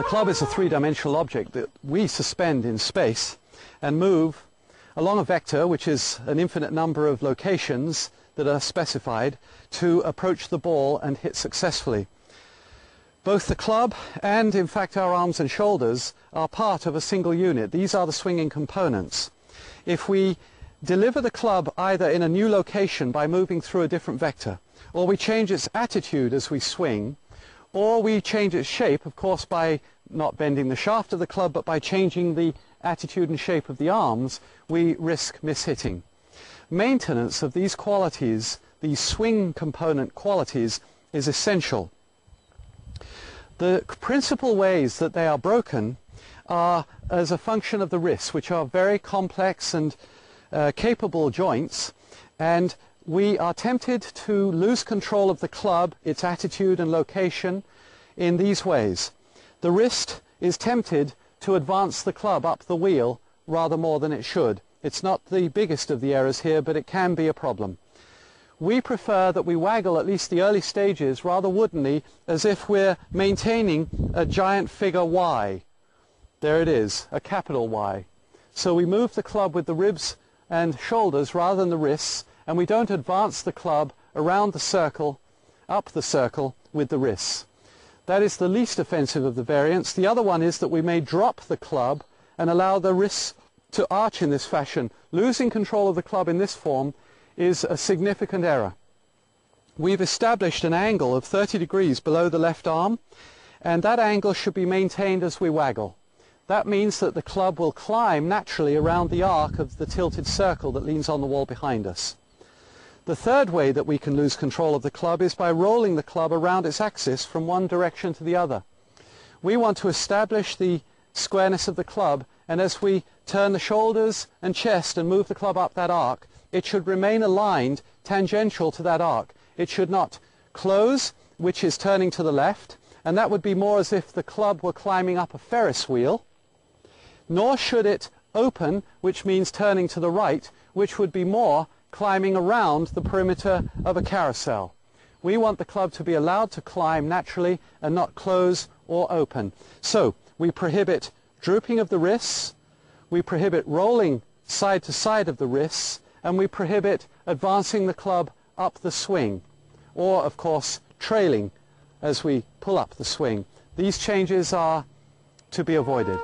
club is a three-dimensional object that we suspend in space and move along a vector, which is an infinite number of locations that are specified, to approach the ball and hit successfully. Both the club and, in fact, our arms and shoulders are part of a single unit. These are the swinging components. If we deliver the club either in a new location by moving through a different vector, or we change its attitude as we swing, or we change its shape, of course, by not bending the shaft of the club, but by changing the attitude and shape of the arms, we risk mishitting. Maintenance of these qualities, these swing component qualities, is essential. The principal ways that they are broken are as a function of the wrists, which are very complex and capable joints, and we are tempted to lose control of the club, its attitude and location, in these ways. The wrist is tempted to advance the club up the wheel rather more than it should. It's not the biggest of the errors here, but it can be a problem. We prefer that we waggle at least the early stages rather woodenly, as if we're maintaining a giant figure Y. There it is, a capital Y. So we move the club with the ribs and shoulders rather than the wrists, and we don't advance the club around the circle, up the circle with the wrists. That is the least offensive of the variants. The other one is that we may drop the club and allow the wrists to arch in this fashion. Losing control of the club in this form is a significant error. We've established an angle of 30 degrees below the left arm, and that angle should be maintained as we waggle. That means that the club will climb naturally around the arc of the tilted circle that leans on the wall behind us. The third way that we can lose control of the club is by rolling the club around its axis from one direction to the other. We want to establish the squareness of the club, and as we turn the shoulders and chest and move the club up that arc, it should remain aligned tangential to that arc. It should not close, which is turning to the left, and that would be more as if the club were climbing up a Ferris wheel, nor should it open, which means turning to the right, which would be more climbing around the perimeter of a carousel. We want the club to be allowed to climb naturally and not close or open. So we prohibit drooping of the wrists, we prohibit rolling side to side of the wrists, and we prohibit advancing the club up the swing, or of course trailing as we pull up the swing. These changes are to be avoided.